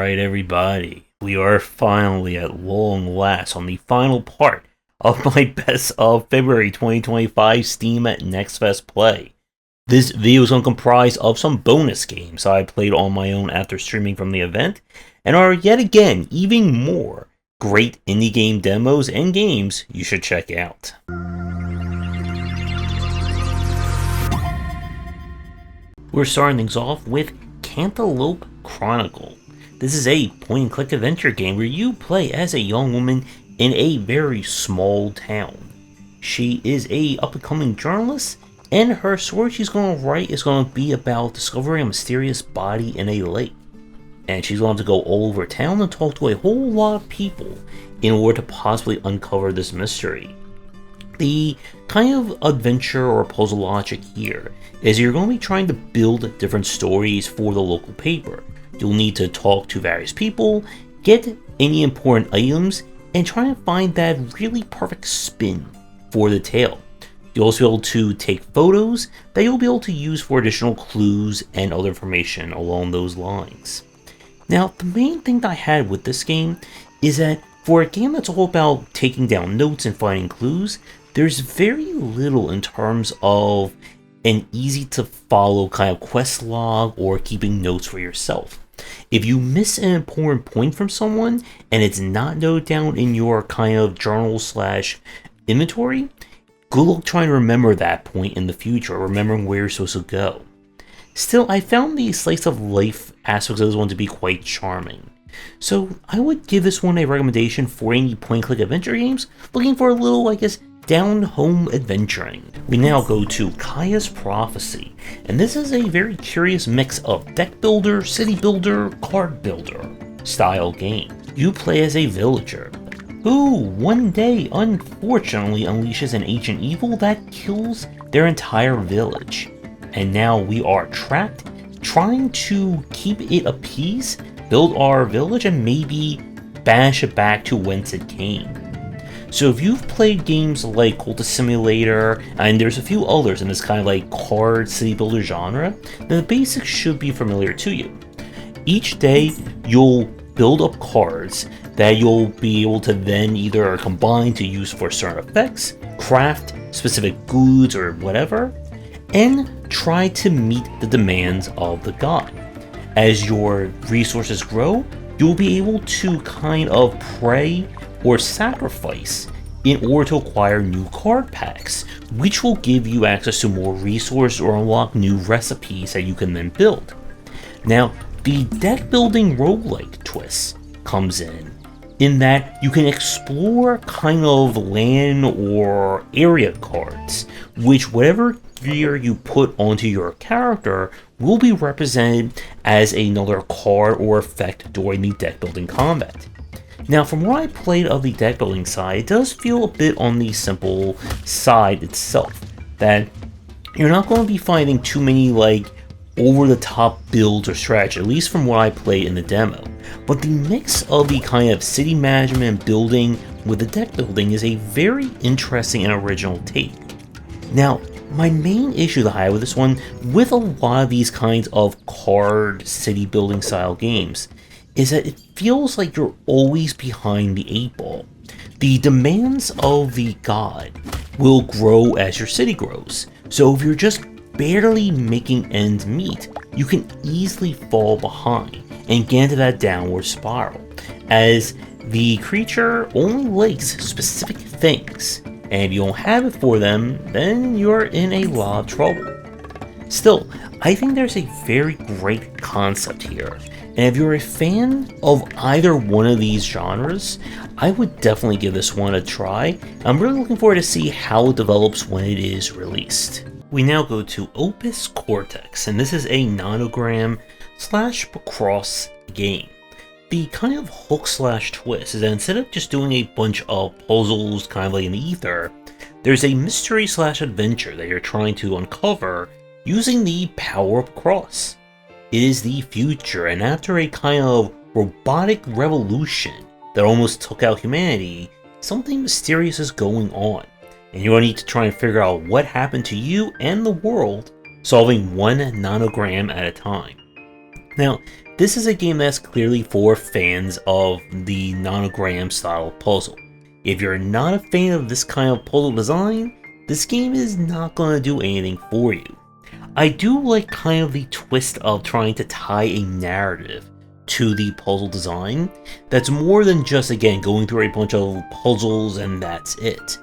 Alright everybody, we are finally at long last on the final part of my Best of February 2025 Steam at Next Fest Play. This video is going to comprise of some bonus games I played on my own after streaming from the event, and are yet again even more great indie game demos and games you should check out. We're starting things off with Cantaloupe Chronicle. This is a point-and-click adventure game where you play as a young woman in a very small town. She is a up-and-coming journalist, and her story she's going to write is going to be about discovering a mysterious body in a lake. And she's going to go all over town and talk to a whole lot of people in order to possibly uncover this mystery. The kind of adventure or puzzle logic here is you're going to be trying to build different stories for the local paper. You'll need to talk to various people, get any important items, and try and find that really perfect spin for the tale. You'll also be able to take photos that you'll be able to use for additional clues and other information along those lines. Now, the main thing that I had with this game is that for a game that's all about taking down notes and finding clues, there's very little in terms of an easy to follow kind of quest log or keeping notes for yourself. If you miss an important point from someone and it's not noted down in your kind of journal / inventory, good luck trying to remember that point in the future, remembering where you're supposed to go. Still, I found the slice of life aspects of this one to be quite charming. So I would give this one a recommendation for any point-and-click adventure games looking for a little, down-home adventuring. We now go to Kaya's Prophecy, and this is a very curious mix of deck builder, city builder, card builder style game. You play as a villager who one day unfortunately unleashes an ancient evil that kills their entire village. And now we are trapped trying to keep it appeased, build our village, and maybe banish it back to whence it came. So if you've played games like Cultist Simulator, and there's a few others in this kind of card city builder genre, then the basics should be familiar to you. Each day you'll build up cards that you'll be able to then either combine to use for certain effects, craft specific goods or whatever, and try to meet the demands of the god. As your resources grow, you'll be able to kind of pray or sacrifice in order to acquire new card packs, which will give you access to more resources or unlock new recipes that you can then build. Now, the deck building roguelike twist comes in that you can explore kind of land or area cards, which whatever gear you put onto your character will be represented as another card or effect during the deck building combat. Now, from what I played of the deck building side, it does feel a bit on the simple side itself, that you're not going to be finding too many over-the-top builds or strategy, at least from what I played in the demo. But the mix of the kind of city management and building with the deck building is a very interesting and original take. Now, my main issue that I had with this one, with a lot of these kinds of card city building style games, is that it feels like you're always behind the 8-ball. The demands of the god will grow as your city grows, so if you're just barely making ends meet, you can easily fall behind and get into that downward spiral, as the creature only likes specific things, and if you don't have it for them, then you're in a lot of trouble. Still, I think there's a very great concept here, and if you're a fan of either one of these genres, I would definitely give this one a try. I'm really looking forward to see how it develops when it is released. We now go to Opus Cortex, and this is a nonogram / cross game. The kind of hook / twist is that instead of just doing a bunch of puzzles kind of like in the ether, there's a mystery / adventure that you're trying to uncover using the power of cross. It is the future, and after a kind of robotic revolution that almost took out humanity, something mysterious is going on, and you're going to need to try and figure out what happened to you and the world, solving one nonogram at a time. Now, This is a game that's clearly for fans of the nonogram style puzzle. If you're not a fan of this kind of puzzle design, this game is not going to do anything for you. I do like kind of the twist of trying to tie a narrative to the puzzle design that's more than just, again, going through a bunch of puzzles and that's it.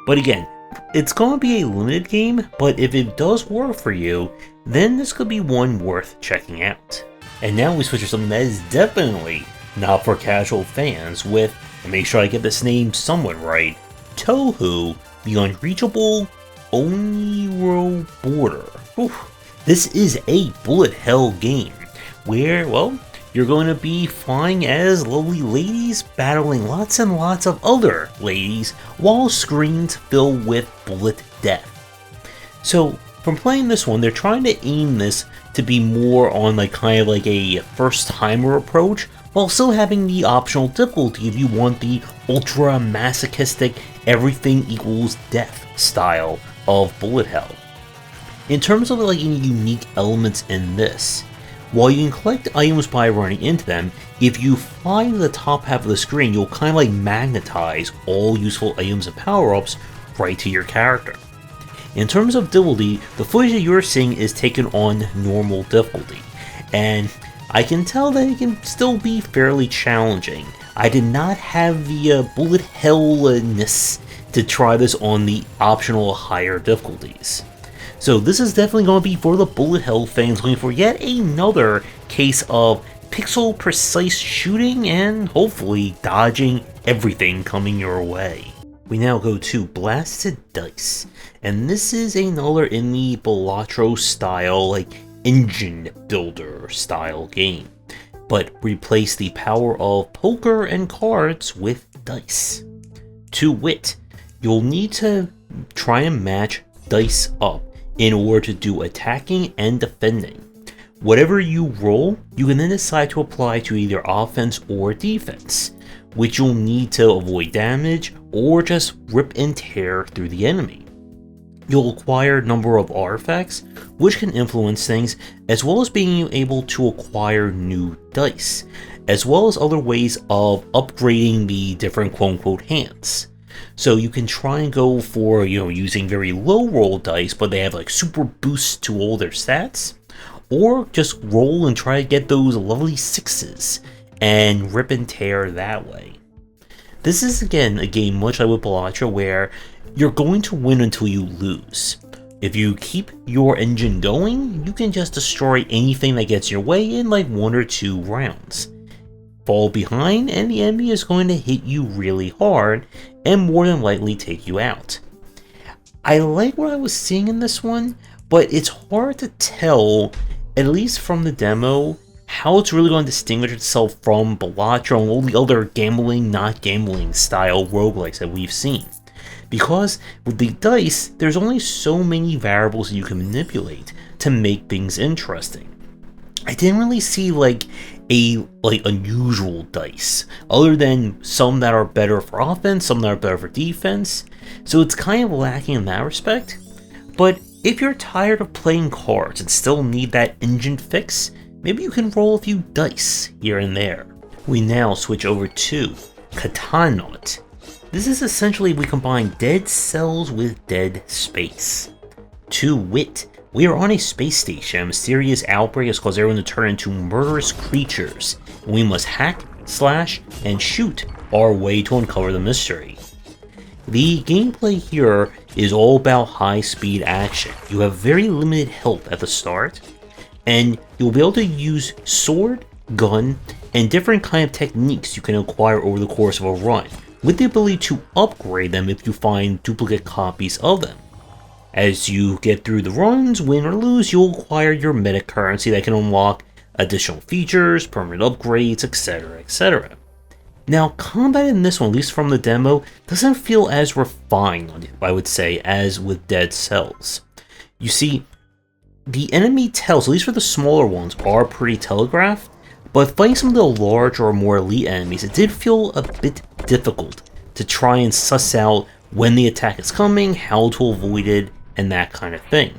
But again, it's going to be a limited game, but if it does work for you, then this could be one worth checking out. And now we switch to something that is definitely not for casual fans with, and make sure I get this name somewhat right, Touhou, the Unreachable Oneiroborder. This is a bullet hell game where, well, you're going to be flying as lovely ladies, battling lots and lots of other ladies, while screens fill with bullet death. So, from playing this one, they're trying to aim this to be more on like kind of like a first-timer approach, while still having the optional difficulty if you want the ultra-masochistic, everything equals death style of bullet hell. In terms of like any unique elements in this, while you can collect items by running into them, if you fly to the top half of the screen, you'll kind of like magnetize all useful items and power-ups right to your character. In terms of difficulty, the footage that you're seeing is taken on normal difficulty, and I can tell that it can still be fairly challenging. I did not have the bullet hell-ness to try this on the optional higher difficulties. So this is definitely going to be for the bullet hell fans looking for yet another case of pixel precise shooting and hopefully dodging everything coming your way. We now go to Blasted Dice, and this is another in the Balatro style, like engine builder style game, but replace the power of poker and cards with dice. To wit, you'll need to try and match dice up in order to do attacking and defending. Whatever you roll, you can then decide to apply to either offense or defense, which you'll need to avoid damage or just rip and tear through the enemy. You'll acquire a number of artifacts, which can influence things, as well as being able to acquire new dice, as well as other ways of upgrading the different quote-unquote hands. So you can try and go for, using very low roll dice, but they have like super boosts to all their stats, or just roll and try to get those lovely sixes and rip and tear that way. This is again a game much like with Balatro where you're going to win until you lose. If you keep your engine going, you can just destroy anything that gets your way in like 1 or 2 rounds. Fall behind and the enemy is going to hit you really hard and more than likely take you out. I like what I was seeing in this one, but it's hard to tell, at least from the demo, how it's really going to distinguish itself from Balatro and all the other gambling, not gambling style roguelikes that we've seen. Because with the dice, there's only so many variables that you can manipulate to make things interesting. I didn't really see like unusual dice, other than some that are better for offense, some that are better for defense, so it's kind of lacking in that respect. But if you're tired of playing cards and still need that engine fix, maybe you can roll a few dice here and there. We now switch over to Katanaut. This is essentially we combine dead cells with dead space. To wit, we are on a space station. A mysterious outbreak has caused everyone to turn into murderous creatures, and we must hack, slash, and shoot our way to uncover the mystery. The gameplay here is all about high-speed action. You have very limited health at the start, and you'll be able to use sword, gun, and different kind of techniques you can acquire over the course of a run, with the ability to upgrade them if you find duplicate copies of them. As you get through the runs, win or lose, you'll acquire your meta currency that can unlock additional features, permanent upgrades, etc, etc. Now, combat in this one, at least from the demo, doesn't feel as refined, I would say, as with Dead Cells. You see, the enemy tells, at least for the smaller ones, are pretty telegraphed, but fighting some of the larger or more elite enemies, it did feel a bit difficult to try and suss out when the attack is coming, how to avoid it, and that kind of thing.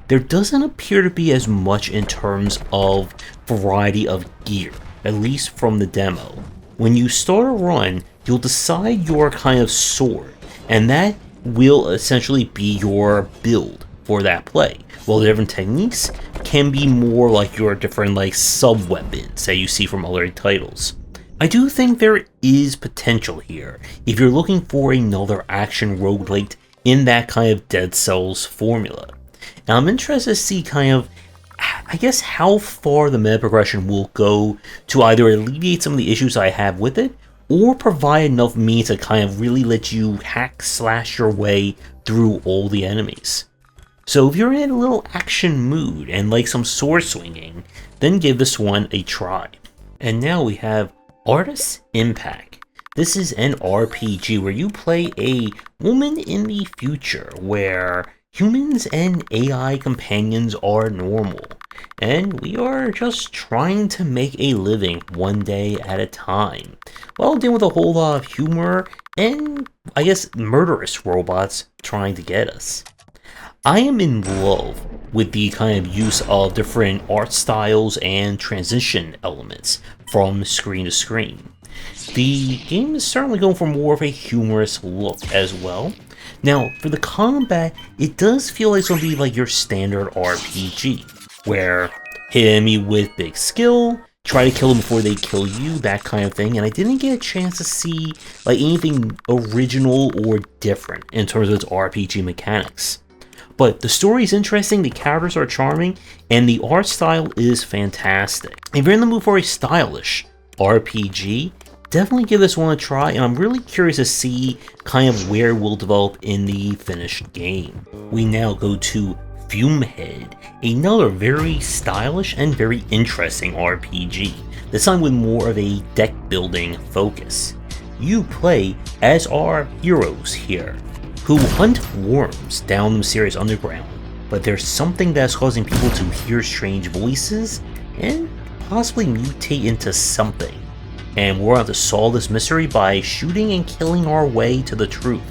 there doesn't appear to be as much in terms of variety of gear, at least from the demo. When you start a run, you'll decide your kind of sword, and that will essentially be your build for that play. While the different techniques can be more like your different like sub-weapons that you see from other titles. I do think there is potential here if you're looking for another action roguelite in that kind of Dead Cells formula. Now I'm interested to see kind of, I guess, how far the meta progression will go to either alleviate some of the issues I have with it, or provide enough means to kind of really let you hack/slash your way through all the enemies. So if you're in a little action mood and like some sword swinging, then give this one a try. And now we have Artis Impact. This is an RPG where you play a woman in the future where humans and AI companions are normal, and we are just trying to make a living one day at a time, while dealing with a whole lot of humor and, I guess, murderous robots trying to get us. I am in love with the kind of use of different art styles and transition elements from screen to screen. The game is certainly going for more of a humorous look as well. Now, for the combat, it does feel like it's going to be like your standard RPG, where hit enemy with big skill, try to kill them before they kill you, that kind of thing, and I didn't get a chance to see like anything original or different in terms of its RPG mechanics. But the story is interesting, the characters are charming, and the art style is fantastic. If you're in the mood for a stylish RPG, definitely give this one a try, and I'm really curious to see kind of where it will develop in the finished game. We now go to Fumehead, another very stylish and very interesting RPG, this time with more of a deck building focus. You play as our heroes here, who hunt worms down the mysterious underground, but there's something that's causing people to hear strange voices and possibly mutate into something. And we're going to solve this mystery by shooting and killing our way to the truth.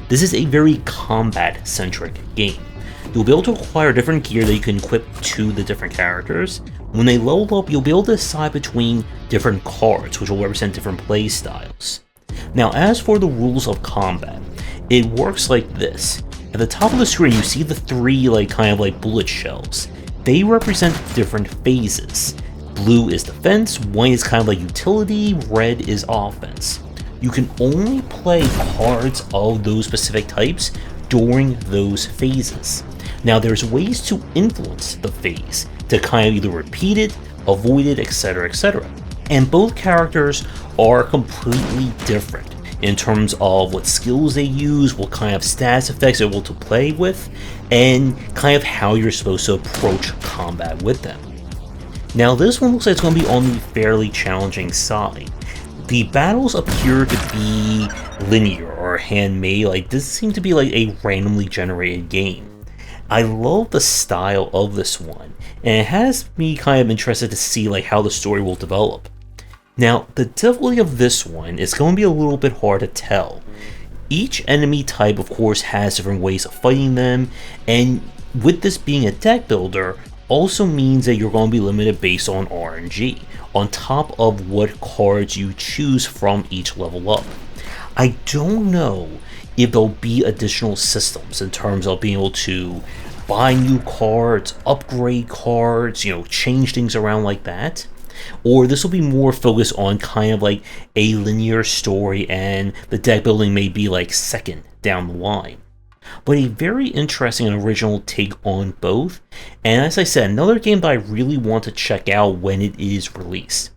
This is a very combat-centric game. You'll be able to acquire different gear that you can equip to the different characters. When they level up, you'll be able to decide between different cards, which will represent different play styles. Now, as for the rules of combat, it works like this. At the top of the screen, you see the three kind of bullet shells. They represent different phases. Blue is defense, white is kind of like utility, red is offense. You can only play cards of those specific types during those phases. Now there's ways to influence the phase, to kind of either repeat it, avoid it, etc, etc. And both characters are completely different in terms of what skills they use, what kind of status effects they're able to play with, and kind of how you're supposed to approach combat with them. Now this one looks like it's going to be on the fairly challenging side. The battles appear to be linear or handmade, this seems to be like a randomly generated game. I love the style of this one, and it has me kind of interested to see how the story will develop. Now, the difficulty of this one is going to be a little bit hard to tell. Each enemy type, of course, has different ways of fighting them, and with this being a deck builder, also means that you're going to be limited based on RNG, on top of what cards you choose from each level up. I don't know if there'll be additional systems in terms of being able to buy new cards, upgrade cards, change things around like that. Or this will be more focused on kind of like a linear story, and the deck building may be second down the line. But a very interesting and original take on both, and as I said, another game that I really want to check out when it is released.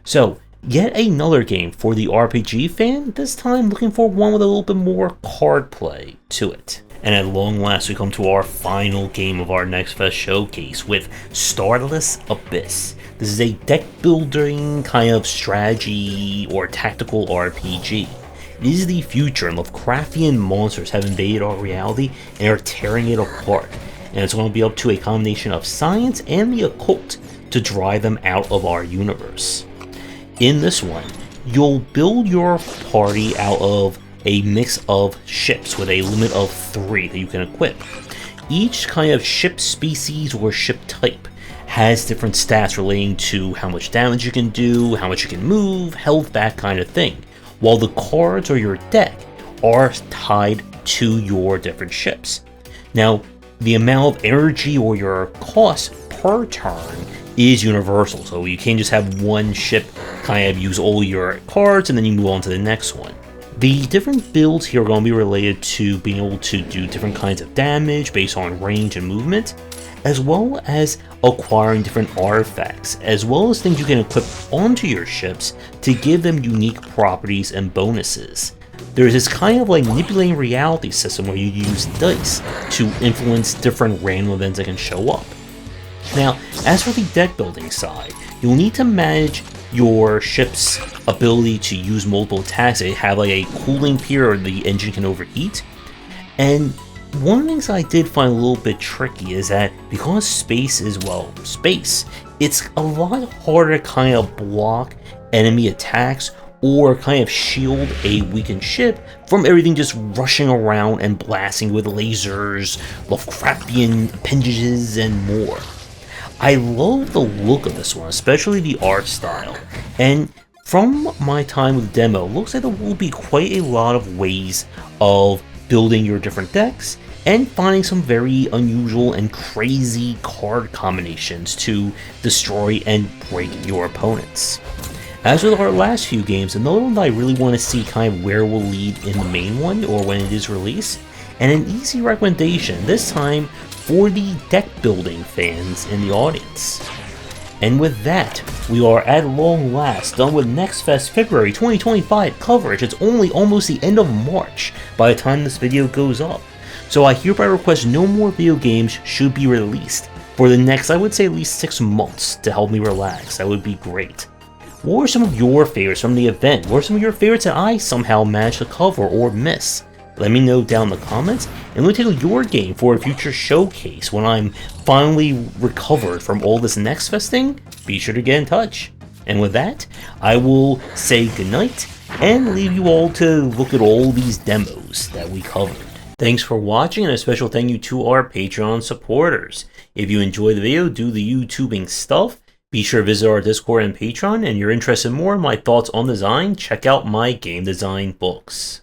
So, yet another game for the RPG fan, this time looking for one with a little bit more card play to it. And at long last, we come to our final game of our Next Fest showcase with Starless Abyss. This is a deck building kind of strategy or tactical RPG. It is the future, and Lovecraftian monsters have invaded our reality and are tearing it apart. And it's going to be up to a combination of science and the occult to drive them out of our universe. In this one, you'll build your party out of a mix of ships with a limit of 3 that you can equip. each kind of ship species or ship type has different stats relating to how much damage you can do, how much you can move, health, that kind of thing, while the cards or your deck are tied to your different ships. Now, the amount of energy or your cost per turn is universal, so you can't just have one ship kind of use all your cards and then you move on to the next one. The different builds here are going to be related to being able to do different kinds of damage based on range and movement, as well as acquiring different artifacts, as well as things you can equip onto your ships to give them unique properties and bonuses. There's this kind of like manipulating reality system where you use dice to influence different random events that can show up. Now, as for the deck building side, you'll need to manage your ship's ability to use multiple attacks. They have like a cooling period or the engine can overheat. And one of the things I did find a little bit tricky is that because space is, well, space, it's a lot harder to kind of block enemy attacks or kind of shield a weakened ship from everything just rushing around and blasting with lasers, Lovecraftian appendages, and more. I love the look of this one, especially the art style, and from my time with the demo, it looks like there will be quite a lot of ways of building your different decks and finding some very unusual and crazy card combinations to destroy and break your opponents. As with our last few games, another one that I really want to see kind of where we'll lead in the main one or when it is released, and an easy recommendation, this time for the deck building fans in the audience. And with that, we are at long last done with Next Fest February 2025 coverage. It's only almost the end of March by the time this video goes up. So I hereby request no more video games should be released for the next, I would say, at least 6 months to help me relax. That would be great. What were some of your favorites from the event? What are some of your favorites that I somehow managed to cover or miss? Let me know down in the comments, and we'll take your game for a future showcase when I'm finally recovered from all this Next Fest thing. Be sure to get in touch. And with that, I will say goodnight and leave you all to look at all these demos that we covered. Thanks for watching, and a special thank you to our Patreon supporters. If you enjoyed the video, do the YouTubing stuff, be sure to visit our Discord and Patreon, and you're interested in more in my thoughts on design, check out my game design books.